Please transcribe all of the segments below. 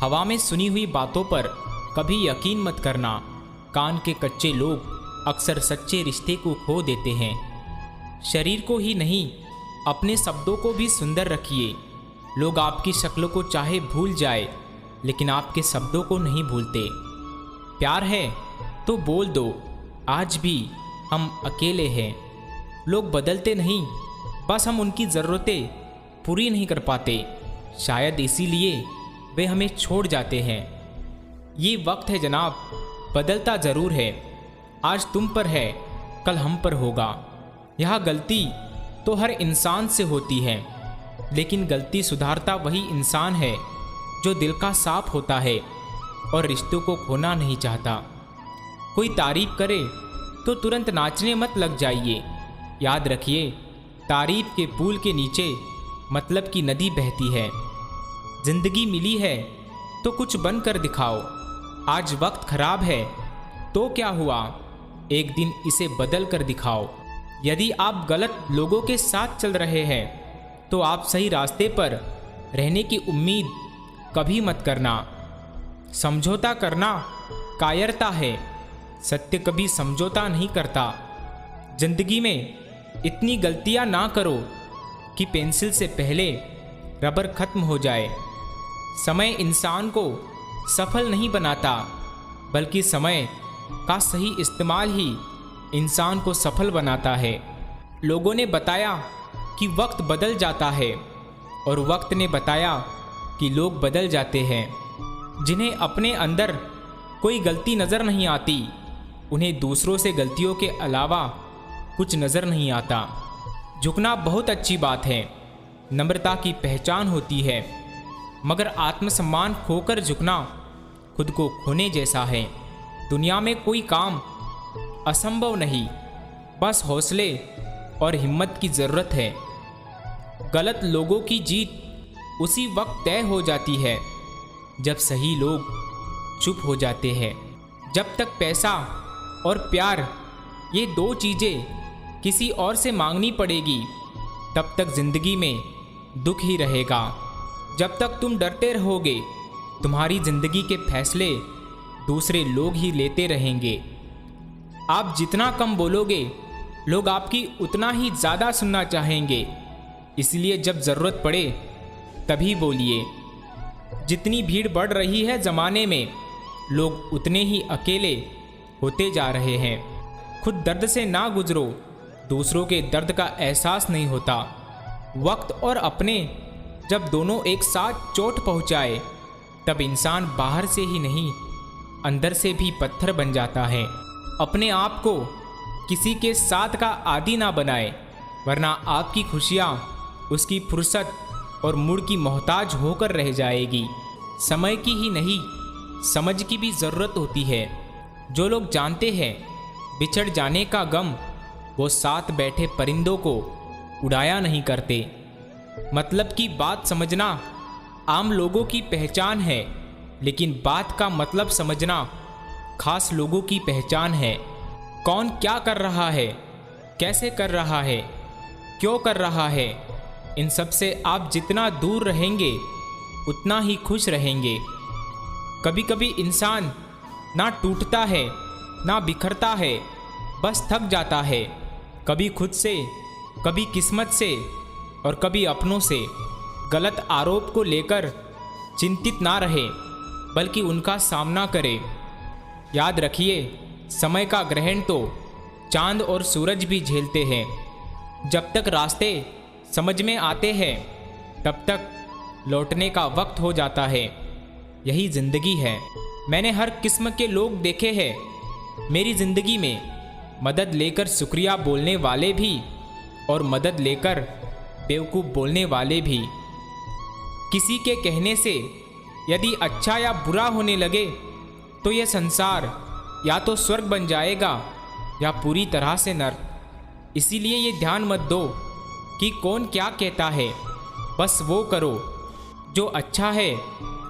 हवा में सुनी हुई बातों पर कभी यकीन मत करना। कान के कच्चे लोग अक्सर सच्चे रिश्ते को खो देते हैं। शरीर को ही नहीं, अपने शब्दों को भी सुंदर रखिए। लोग आपकी शक्ल को चाहे भूल जाए, लेकिन आपके शब्दों को नहीं भूलते। प्यार है तो बोल दो, आज भी हम अकेले हैं। लोग बदलते नहीं, बस हम उनकी ज़रूरतें पूरी नहीं कर पाते। शायद इसीलिए वे हमें छोड़ जाते हैं। ये वक्त है जनाब, बदलता ज़रूर है। आज तुम पर है, कल हम पर होगा। यह गलती तो हर इंसान से होती है, लेकिन गलती सुधारता वही इंसान है जो दिल का साफ होता है और रिश्तों को खोना नहीं चाहता। कोई तारीफ करे तो तुरंत नाचने मत लग जाइए। याद रखिए, तारीफ के पुल के नीचे मतलब की नदी बहती है। जिंदगी मिली है तो कुछ बन कर दिखाओ। आज वक्त खराब है तो क्या हुआ, एक दिन इसे बदल कर दिखाओ। यदि आप गलत लोगों के साथ चल रहे हैं तो आप सही रास्ते पर रहने की उम्मीद कभी मत करना। समझौता करना कायरता है, सत्य कभी समझौता नहीं करता। जिंदगी में इतनी गलतियां ना करो कि पेंसिल से पहले रबर खत्म हो जाए। समय इंसान को सफल नहीं बनाता, बल्कि समय का सही इस्तेमाल ही इंसान को सफल बनाता है। लोगों ने बताया कि वक्त बदल जाता है, और वक्त ने बताया कि लोग बदल जाते हैं। जिन्हें अपने अंदर कोई गलती नज़र नहीं आती, उन्हें दूसरों से गलतियों के अलावा कुछ नज़र नहीं आता। झुकना बहुत अच्छी बात है, नम्रता की पहचान होती है, मगर आत्मसम्मान खोकर झुकना खुद को खोने जैसा है। दुनिया में कोई काम असंभव नहीं, बस हौसले और हिम्मत की ज़रूरत है। गलत लोगों की जीत उसी वक्त तय हो जाती है जब सही लोग चुप हो जाते हैं। जब तक पैसा और प्यार, ये दो चीज़ें किसी और से मांगनी पड़ेगी, तब तक जिंदगी में दुख ही रहेगा। जब तक तुम डरते रहोगे, तुम्हारी जिंदगी के फैसले दूसरे लोग ही लेते रहेंगे। आप जितना कम बोलोगे, लोग आपकी उतना ही ज़्यादा सुनना चाहेंगे। इसलिए जब ज़रूरत पड़े तभी बोलिए। जितनी भीड़ बढ़ रही है ज़माने में, लोग उतने ही अकेले होते जा रहे हैं। खुद दर्द से ना गुजरो, दूसरों के दर्द का एहसास नहीं होता। वक्त और अपने जब दोनों एक साथ चोट पहुंचाए, तब इंसान बाहर से ही नहीं, अंदर से भी पत्थर बन जाता है। अपने आप को किसी के साथ का आदी ना बनाए, वरना आपकी खुशियाँ उसकी फुर्सत और मूड की मोहताज होकर रह जाएगी। समय की ही नहीं, समझ की भी ज़रूरत होती है। जो लोग जानते हैं बिछड़ जाने का गम, वो साथ बैठे परिंदों को उड़ाया नहीं करते। मतलब की बात समझना आम लोगों की पहचान है, लेकिन बात का मतलब समझना खास लोगों की पहचान है। कौन क्या कर रहा है, कैसे कर रहा है, क्यों कर रहा है, इन सब से आप जितना दूर रहेंगे उतना ही खुश रहेंगे। कभी कभी इंसान ना टूटता है ना बिखरता है, बस थक जाता है। कभी खुद से, कभी किस्मत से और कभी अपनों से। गलत आरोप को लेकर चिंतित ना रहे, बल्कि उनका सामना करे। याद रखिए, समय का ग्रहण तो चांद और सूरज भी झेलते हैं। जब तक रास्ते समझ में आते हैं, तब तक लौटने का वक्त हो जाता है। यही ज़िंदगी है। मैंने हर किस्म के लोग देखे हैं मेरी ज़िंदगी में। मदद लेकर शुक्रिया बोलने वाले भी और मदद लेकर बेवकूफ़ बोलने वाले भी। किसी के कहने से यदि अच्छा या बुरा होने लगे, तो यह संसार या तो स्वर्ग बन जाएगा या पूरी तरह से नर्क। इसीलिए ये ध्यान मत दो कि कौन क्या कहता है, बस वो करो जो अच्छा है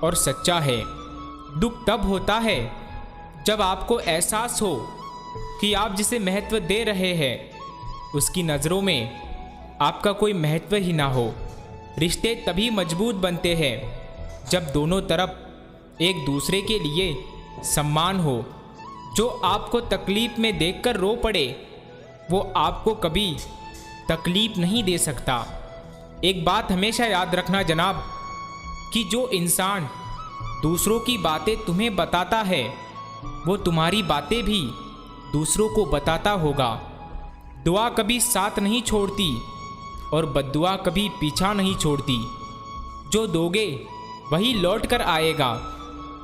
और सच्चा है। दुख तब होता है जब आपको एहसास हो कि आप जिसे महत्व दे रहे हैं, उसकी नज़रों में आपका कोई महत्व ही ना हो। रिश्ते तभी मजबूत बनते हैं जब दोनों तरफ एक दूसरे के लिए सम्मान हो। जो आपको तकलीफ में देखकर रो पड़े वो आपको कभी तकलीफ नहीं दे सकता। एक बात हमेशा याद रखना जनाब, कि जो इंसान दूसरों की बातें तुम्हें बताता है वो तुम्हारी बातें भी दूसरों को बताता होगा। दुआ कभी साथ नहीं छोड़ती और बद्दुआ कभी पीछा नहीं छोड़ती। जो दोगे वही लौट कर आएगा,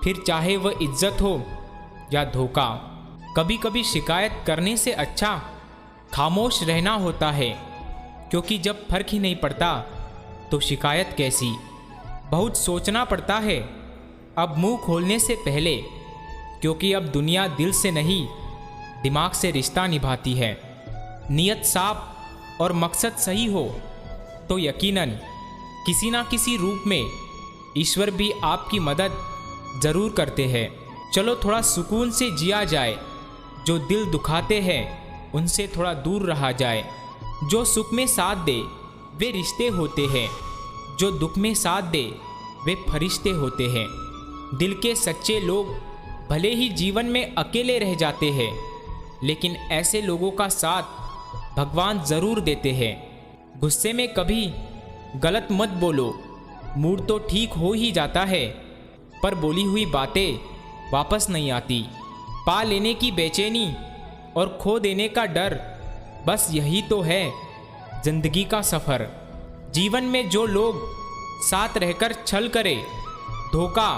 फिर चाहे वह इज्जत हो या धोखा। कभी कभी शिकायत करने से अच्छा खामोश रहना होता है, क्योंकि जब फर्क ही नहीं पड़ता तो शिकायत कैसी। बहुत सोचना पड़ता है अब मुंह खोलने से पहले, क्योंकि अब दुनिया दिल से नहीं दिमाग से रिश्ता निभाती है। नियत साफ और मकसद सही हो तो यकीनन किसी ना किसी रूप में ईश्वर भी आपकी मदद ज़रूर करते हैं। चलो थोड़ा सुकून से जिया जाए, जो दिल दुखाते हैं उनसे थोड़ा दूर रहा जाए। जो सुख में साथ दे वे रिश्ते होते हैं, जो दुख में साथ दे वे फरिश्ते होते हैं। दिल के सच्चे लोग भले ही जीवन में अकेले रह जाते हैं, लेकिन ऐसे लोगों का साथ भगवान ज़रूर देते हैं। गुस्से में कभी गलत मत बोलो, मूड तो ठीक हो ही जाता है, पर बोली हुई बातें वापस नहीं आती। पा लेने की बेचैनी और खो देने का डर, बस यही तो है जिंदगी का सफ़र। जीवन में जो लोग साथ रहकर छल करे, धोखा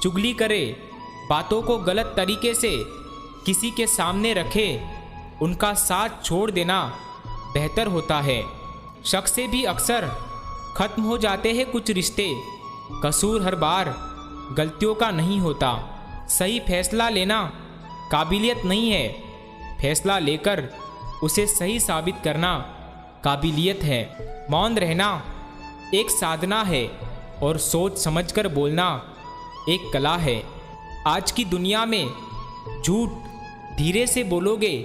चुगली करे, बातों को गलत तरीके से किसी के सामने रखे, उनका साथ छोड़ देना बेहतर होता है। शक से भी अक्सर खत्म हो जाते हैं कुछ रिश्ते। कसूर हर बार गलतियों का नहीं होता। सही फैसला लेना काबिलियत नहीं है, फैसला लेकर उसे सही साबित करना काबिलियत है। मौन रहना एक साधना है और सोच समझकर बोलना एक कला है। आज की दुनिया में झूठ धीरे से बोलोगे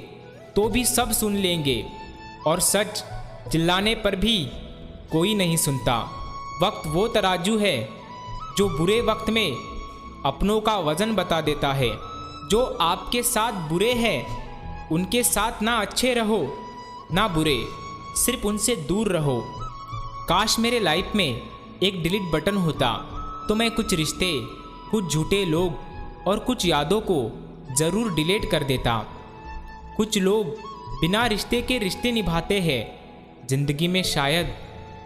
तो भी सब सुन लेंगे, और सच चिल्लाने पर भी कोई नहीं सुनता। वक्त वो तराजू है जो बुरे वक्त में अपनों का वज़न बता देता है। जो आपके साथ बुरे हैं उनके साथ ना अच्छे रहो ना बुरे, सिर्फ उनसे दूर रहो। काश मेरे लाइफ में एक डिलीट बटन होता तो मैं कुछ रिश्ते, कुछ झूठे लोग और कुछ यादों को ज़रूर डिलीट कर देता। कुछ लोग बिना रिश्ते के रिश्ते निभाते हैं, ज़िंदगी में शायद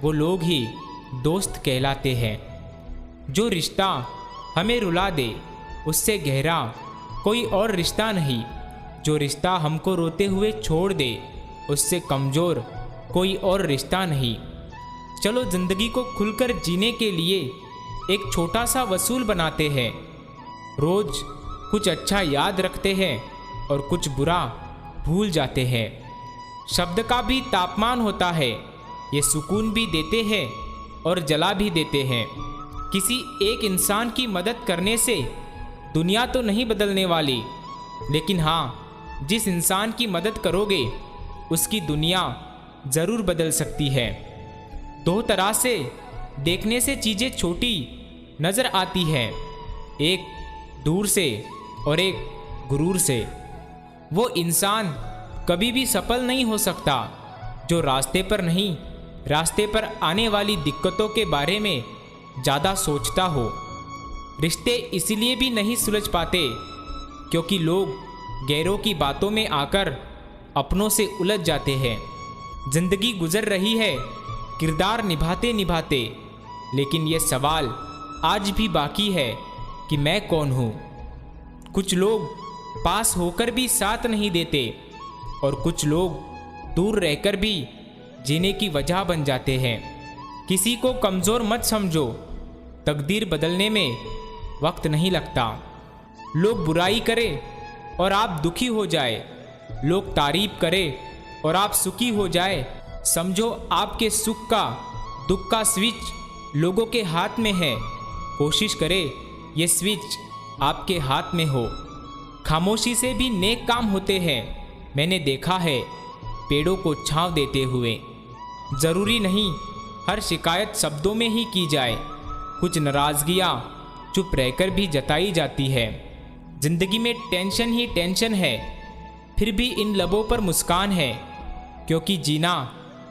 वो लोग ही दोस्त कहलाते हैं। जो रिश्ता हमें रुला दे उससे गहरा कोई और रिश्ता नहीं। जो रिश्ता हमको रोते हुए छोड़ दे उससे कमज़ोर कोई और रिश्ता नहीं। चलो ज़िंदगी को खुलकर जीने के लिए एक छोटा सा वसूल बनाते हैं। रोज़ कुछ अच्छा याद रखते हैं और कुछ बुरा भूल जाते हैं। शब्द का भी तापमान होता है, ये सुकून भी देते हैं और जला भी देते हैं। किसी एक इंसान की मदद करने से दुनिया तो नहीं बदलने वाली, लेकिन हाँ, जिस इंसान की मदद करोगे उसकी दुनिया ज़रूर बदल सकती है। दो तरह से देखने से चीज़ें छोटी नज़र आती हैं, एक दूर से और एक गुरूर से। वो इंसान कभी भी सफल नहीं हो सकता जो रास्ते पर नहीं, रास्ते पर आने वाली दिक्कतों के बारे में ज़्यादा सोचता हो। रिश्ते इसलिए भी नहीं सुलझ पाते क्योंकि लोग गैरों की बातों में आकर अपनों से उलझ जाते हैं। जिंदगी गुजर रही है किरदार निभाते निभाते, लेकिन ये सवाल आज भी बाकी है कि मैं कौन हूँ। कुछ लोग पास होकर भी साथ नहीं देते और कुछ लोग दूर रहकर भी जीने की वजह बन जाते हैं। किसी को कमज़ोर मत समझो, तकदीर बदलने में वक्त नहीं लगता। लोग बुराई करें और आप दुखी हो जाए, लोग तारीफ करें और आप सुखी हो जाए, समझो आपके सुख का दुख का स्विच लोगों के हाथ में है। कोशिश करें ये स्विच आपके हाथ में हो। खामोशी से भी नेक काम होते हैं, मैंने देखा है पेड़ों को छांव देते हुए। ज़रूरी नहीं हर शिकायत शब्दों में ही की जाए, कुछ नाराज़गियाँ चुप रहकर भी जताई जाती है। जिंदगी में टेंशन ही टेंशन है, फिर भी इन लबों पर मुस्कान है, क्योंकि जीना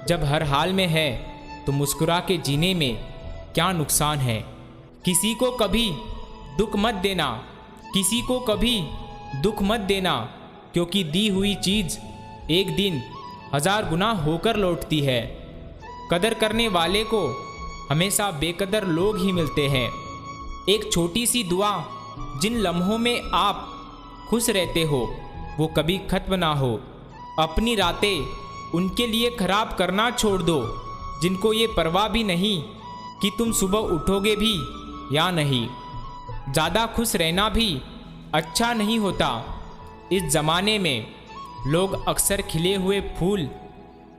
जब हर हाल में है तो मुस्कुरा के जीने में क्या नुकसान है। किसी को कभी दुख मत देना, किसी को कभी दुख मत देना, क्योंकि दी हुई चीज़ एक दिन 1000 गुना होकर लौटती है। कदर करने वाले को हमेशा बेकदर लोग ही मिलते हैं। एक छोटी सी दुआ, जिन लम्हों में आप खुश रहते हो वो कभी खत्म ना हो। अपनी रातें उनके लिए खराब करना छोड़ दो जिनको ये परवाह भी नहीं कि तुम सुबह उठोगे भी या नहीं। ज़्यादा खुश रहना भी अच्छा नहीं होता। इस ज़माने में लोग अक्सर खिले हुए फूल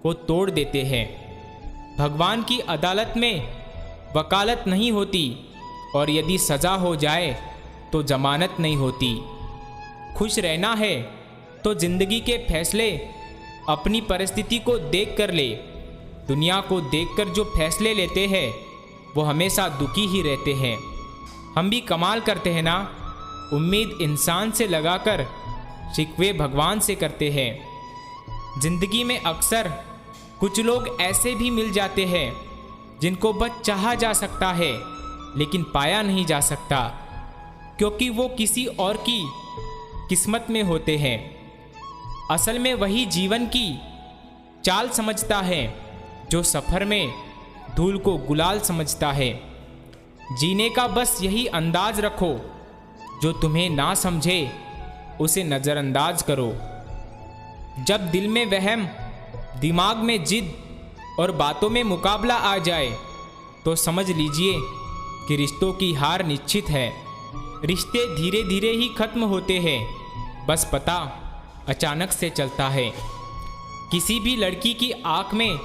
को तोड़ देते हैं। भगवान की अदालत में वकालत नहीं होती, और यदि सज़ा हो जाए तो जमानत नहीं होती। खुश रहना है तो ज़िंदगी के फैसले अपनी परिस्थिति को देख कर ले। दुनिया को देखकर जो फैसले लेते हैं वो हमेशा दुखी ही रहते हैं। हम भी कमाल करते हैं ना, उम्मीद इंसान से लगाकर शिकवे भगवान से करते हैं। जिंदगी में अक्सर कुछ लोग ऐसे भी मिल जाते हैं जिनको बस चाहा जा सकता है लेकिन पाया नहीं जा सकता, क्योंकि वो किसी और की किस्मत में होते हैं। असल में वही जीवन की चाल समझता है जो सफ़र में धूल को गुलाल समझता है। जीने का बस यही अंदाज रखो, जो तुम्हें ना समझे उसे नज़रअंदाज करो। जब दिल में वहम, दिमाग में जिद और बातों में मुकाबला आ जाए तो समझ लीजिए कि रिश्तों की हार निश्चित है। रिश्ते धीरे धीरे ही खत्म होते हैं, बस पता अचानक से चलता है। किसी भी लड़की की आंख में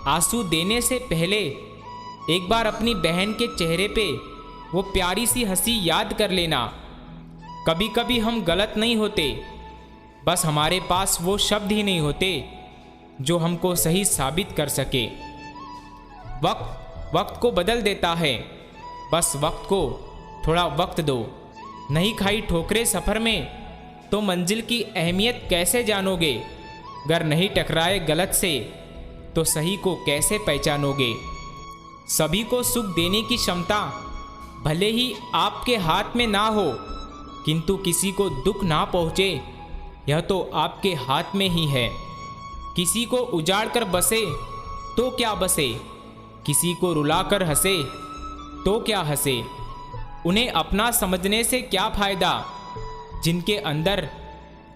आंसू देने से पहले एक बार अपनी बहन के चेहरे पे वो प्यारी सी हंसी याद कर लेना। कभी कभी हम गलत नहीं होते, बस हमारे पास वो शब्द ही नहीं होते जो हमको सही साबित कर सके। वक्त को बदल देता है, बस वक्त को थोड़ा वक्त दो। नहीं खाई ठोकरें सफ़र में तो मंजिल की अहमियत कैसे जानोगे। अगर नहीं टकराए गलत से तो सही को कैसे पहचानोगे। सभी को सुख देने की क्षमता भले ही आपके हाथ में ना हो, किंतु किसी को दुख ना पहुँचे यह तो आपके हाथ में ही है। किसी को उजाड़ कर बसे तो क्या बसे, किसी को रुलाकर हंसे तो क्या हंसे। उन्हें अपना समझने से क्या फ़ायदा जिनके अंदर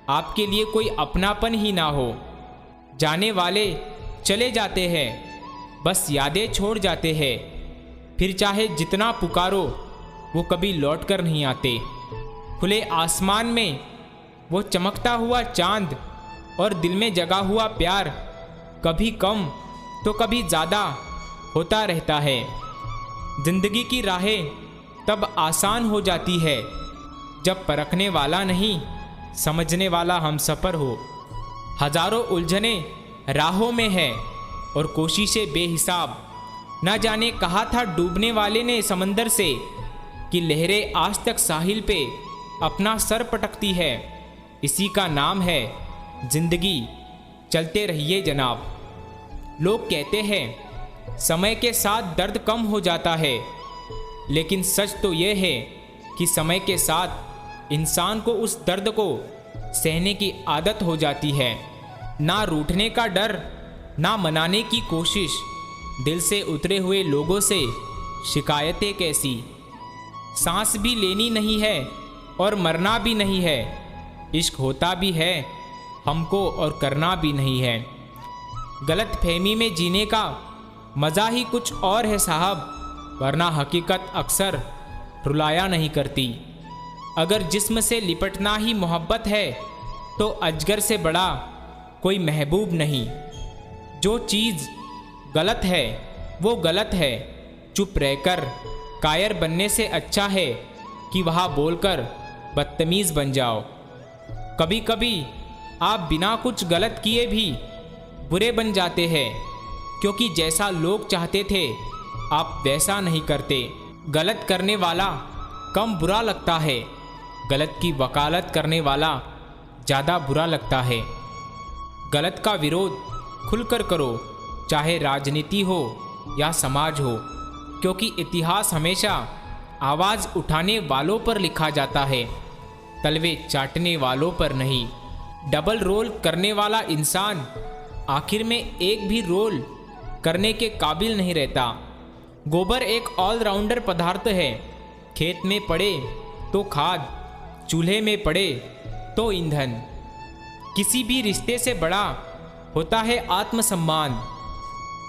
आपके लिए कोई अपनापन ही ना हो। जाने वाले चले जाते हैं, बस यादें छोड़ जाते हैं। फिर चाहे जितना पुकारो वो कभी लौट कर नहीं आते। खुले आसमान में वो चमकता हुआ चांद और दिल में जगा हुआ प्यार कभी कम तो कभी ज़्यादा होता रहता है। जिंदगी की राहें तब आसान हो जाती है जब परखने वाला नहीं समझने वाला हमसफ़र हो। हजारों उलझनें राहों में है और कोशिशें बेहिसाब। न जाने कहा था डूबने वाले ने समंदर से कि लहरें आज तक साहिल पे अपना सर पटकती है। इसी का नाम है जिंदगी, चलते रहिए जनाब। लोग कहते हैं समय के साथ दर्द कम हो जाता है, लेकिन सच तो यह है कि समय के साथ इंसान को उस दर्द को सहने की आदत हो जाती है। ना रूठने का डर, ना मनाने की कोशिश। दिल से उतरे हुए लोगों से शिकायतें कैसी। सांस भी लेनी नहीं है और मरना भी नहीं है। इश्क होता भी है हमको और करना भी नहीं है। गलत फहमी में जीने का मज़ा ही कुछ और है साहब, वरना हकीकत अक्सर रुलाया नहीं करती। अगर जिस्म से लिपटना ही मोहब्बत है तो अजगर से बड़ा कोई महबूब नहीं। जो चीज़ गलत है वो गलत है, चुप रहकर कायर बनने से अच्छा है कि वहाँ बोलकर बदतमीज़ बन जाओ। कभी कभी आप बिना कुछ गलत किए भी बुरे बन जाते हैं, क्योंकि जैसा लोग चाहते थे आप वैसा नहीं करते। गलत करने वाला कम बुरा लगता है, गलत की वकालत करने वाला ज़्यादा बुरा लगता है। गलत का विरोध खुलकर करो, चाहे राजनीति हो या समाज हो, क्योंकि इतिहास हमेशा आवाज़ उठाने वालों पर लिखा जाता है, तलवे चाटने वालों पर नहीं। डबल रोल करने वाला इंसान आखिर में एक भी रोल करने के काबिल नहीं रहता। गोबर एक ऑलराउंडर पदार्थ है, खेत में पड़े तो खाद, चूल्हे में पड़े तो ईंधन। किसी भी रिश्ते से बड़ा होता है आत्मसम्मान।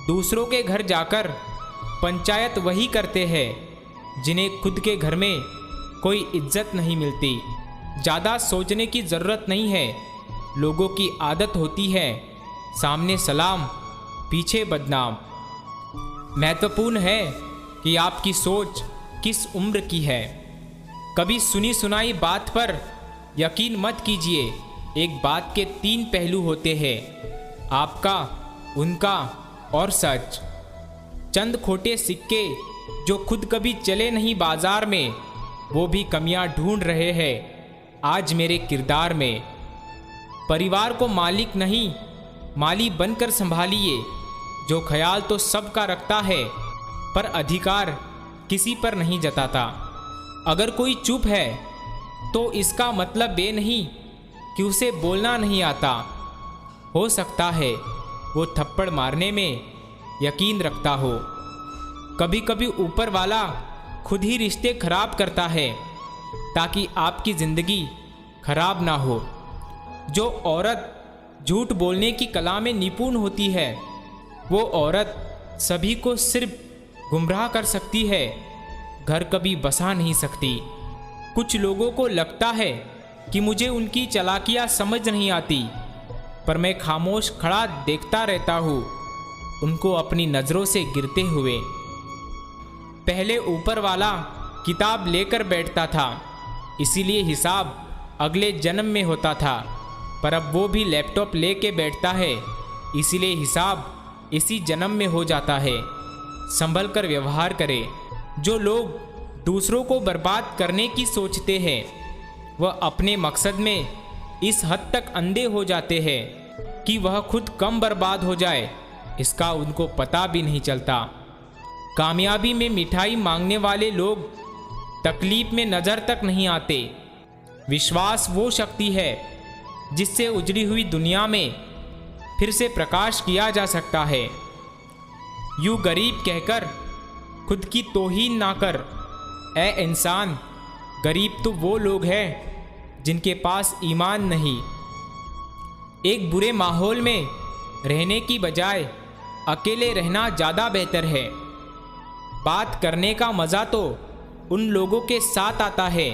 दूसरों के घर जाकर पंचायत वही करते हैं जिन्हें खुद के घर में कोई इज्जत नहीं मिलती। ज़्यादा सोचने की ज़रूरत नहीं है, लोगों की आदत होती है सामने सलाम पीछे बदनाम। महत्वपूर्ण है कि आपकी सोच किस उम्र की है। कभी सुनी सुनाई बात पर यकीन मत कीजिए। एक बात के 3 पहलू होते हैं, आपका, उनका और सच। चंद खोटे सिक्के जो खुद कभी चले नहीं बाजार में, वो भी कमियां ढूंढ रहे हैं आज मेरे किरदार में। परिवार को मालिक नहीं माली बनकर संभालिए। जो ख्याल तो सबका रखता है पर अधिकार किसी पर नहीं जताता। अगर कोई चुप है तो इसका मतलब ये नहीं कि उसे बोलना नहीं आता। हो सकता है वो थप्पड़ मारने में यकीन रखता हो। कभी कभी ऊपर वाला खुद ही रिश्ते खराब करता है ताकि आपकी ज़िंदगी खराब ना हो। जो औरत झूठ बोलने की कला में निपुण होती है, वो औरत सभी को सिर्फ गुमराह कर सकती है, घर कभी बसा नहीं सकती। कुछ लोगों को लगता है कि मुझे उनकी चालाकियाँ समझ नहीं आती, पर मैं खामोश खड़ा देखता रहता हूँ उनको अपनी नज़रों से गिरते हुए। पहले ऊपर वाला किताब लेकर बैठता था, इसीलिए हिसाब अगले जन्म में होता था, पर अब वो भी लैपटॉप लेके बैठता है, इसीलिए हिसाब इसी जन्म में हो जाता है। संभल कर व्यवहार करें। जो लोग दूसरों को बर्बाद करने की सोचते हैं, वह अपने मकसद में इस हद तक अंधे हो जाते हैं कि वह खुद कम बर्बाद हो जाए, इसका उनको पता भी नहीं चलता। कामयाबी में मिठाई मांगने वाले लोग तकलीफ में नज़र तक नहीं आते। विश्वास वो शक्ति है जिससे उजड़ी हुई दुनिया में फिर से प्रकाश किया जा सकता है। यूं गरीब कहकर खुद की तौहीन ना कर। ए इंसान, गरीब तो वो लोग हैं जिनके पास ईमान नहीं। एक बुरे माहौल में रहने की बजाय अकेले रहना ज़्यादा बेहतर है। बात करने का मज़ा तो उन लोगों के साथ आता है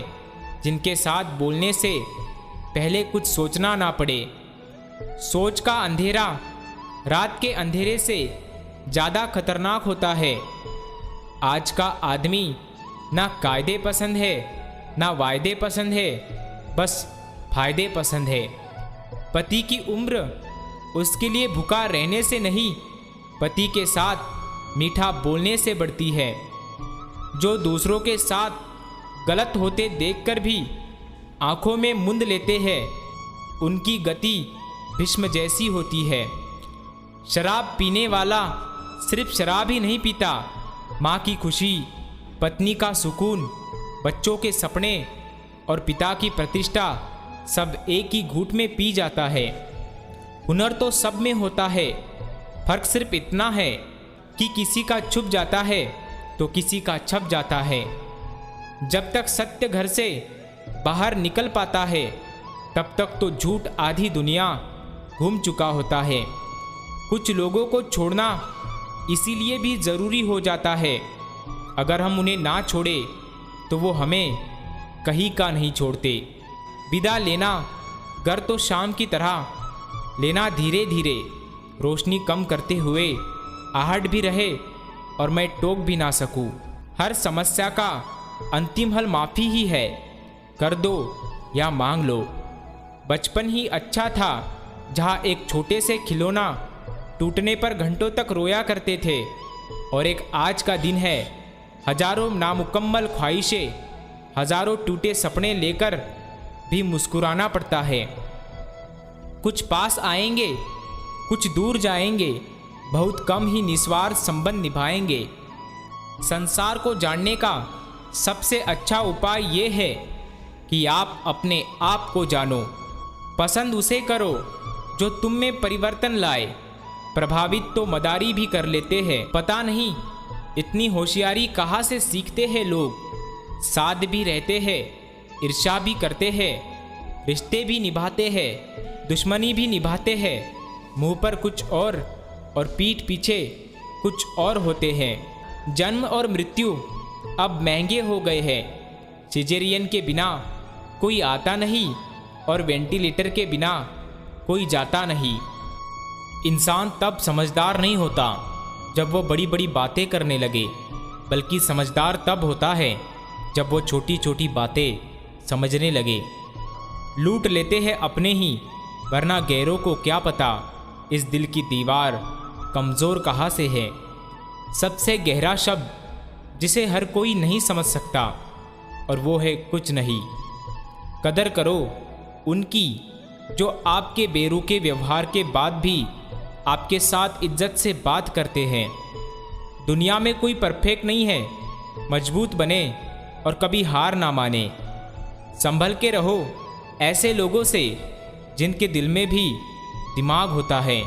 जिनके साथ बोलने से पहले कुछ सोचना ना पड़े। सोच का अंधेरा रात के अंधेरे से ज़्यादा खतरनाक होता है। आज का आदमी ना कायदे पसंद है ना वायदे पसंद है, बस फायदे पसंद है। पति की उम्र उसके लिए भूखा रहने से नहीं, पति के साथ मीठा बोलने से बढ़ती है। जो दूसरों के साथ गलत होते देखकर भी आंखों में मुंद लेते हैं, उनकी गति भीष्म जैसी होती है। शराब पीने वाला सिर्फ शराब ही नहीं पीता, माँ की खुशी, पत्नी का सुकून, बच्चों के सपने और पिता की प्रतिष्ठा सब एक ही घूंट में पी जाता है। हुनर तो सब में होता है, फर्क सिर्फ इतना है कि किसी का छुप जाता है तो किसी का छप जाता है। जब तक सत्य घर से बाहर निकल पाता है, तब तक तो झूठ आधी दुनिया घूम चुका होता है। कुछ लोगों को छोड़ना इसीलिए भी ज़रूरी हो जाता है, अगर हम उन्हें ना छोड़े तो वो हमें कहीं का नहीं छोड़ते। विदा लेना घर तो शाम की तरह लेना, धीरे धीरे, रोशनी कम करते हुए, आहट भी रहे और मैं टोक भी ना सकूं। हर समस्या का अंतिम हल माफ़ी ही है, कर दो या मांग लो। बचपन ही अच्छा था जहाँ एक छोटे से खिलौना टूटने पर घंटों तक रोया करते थे, और एक आज का दिन है हजारों नामुकम्मल ख्वाहिशें हजारों टूटे सपने लेकर भी मुस्कुराना पड़ता है। कुछ पास आएंगे, कुछ दूर जाएंगे, बहुत कम ही निस्वार्थ संबंध निभाएंगे। संसार को जानने का सबसे अच्छा उपाय ये है कि आप अपने आप को जानो। पसंद उसे करो जो तुम में परिवर्तन लाए। प्रभावित तो मदारी भी कर लेते हैं। पता नहीं इतनी होशियारी कहाँ से सीखते हैं लोग। साथ भी रहते हैं, ईर्ष्या भी करते हैं, रिश्ते भी निभाते हैं, दुश्मनी भी निभाते हैं। मुंह पर कुछ और पीठ पीछे कुछ और होते हैं। जन्म और मृत्यु अब महंगे हो गए हैं। सिजेरियन के बिना कोई आता नहीं और वेंटिलेटर के बिना कोई जाता नहीं। इंसान तब समझदार नहीं होता जब वो बड़ी बड़ी बातें करने लगे, बल्कि समझदार तब होता है जब वो छोटी छोटी बातें समझने लगे। लूट लेते हैं अपने ही, वरना गैरों को क्या पता इस दिल की दीवार कमज़ोर कहाँ से है। सबसे गहरा शब्द जिसे हर कोई नहीं समझ सकता, और वो है कुछ नहीं। कदर करो उनकी जो आपके बेरुखे व्यवहार के बाद भी आपके साथ इज्जत से बात करते हैं। दुनिया में कोई परफेक्ट नहीं है। मजबूत बने और कभी हार ना माने। संभल के रहो ऐसे लोगों से जिनके दिल में भी दिमाग होता है।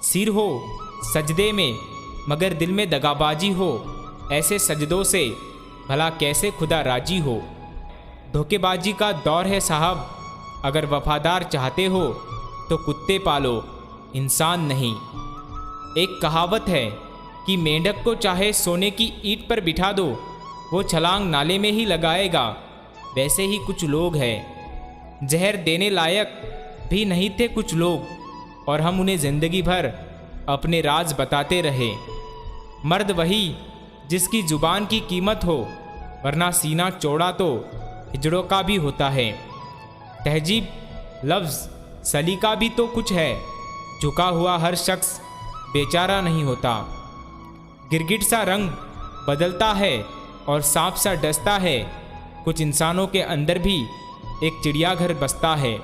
सिर हो सजदे में मगर दिल में दगाबाजी हो, ऐसे सजदों से भला कैसे खुदा राजी हो। धोखेबाजी का दौर है साहब, अगर वफादार चाहते हो तो कुत्ते पालो, इंसान नहीं। एक कहावत है कि मेंढक को चाहे सोने की ईंट पर बिठा दो, वो छलांग नाले में ही लगाएगा। वैसे ही कुछ लोग हैं, जहर देने लायक भी नहीं थे कुछ लोग, और हम उन्हें जिंदगी भर अपने राज बताते रहे। मर्द वही जिसकी जुबान की कीमत हो, वरना सीना चौड़ा तो हिजड़ों का भी होता है। तहजीब, लफ्ज़, सलीका भी तो कुछ है। झुका हुआ हर शख्स बेचारा नहीं होता। गिरगिट सा रंग बदलता है और सांप सा डसता है। कुछ इंसानों के अंदर भी एक चिड़ियाघर बसता है।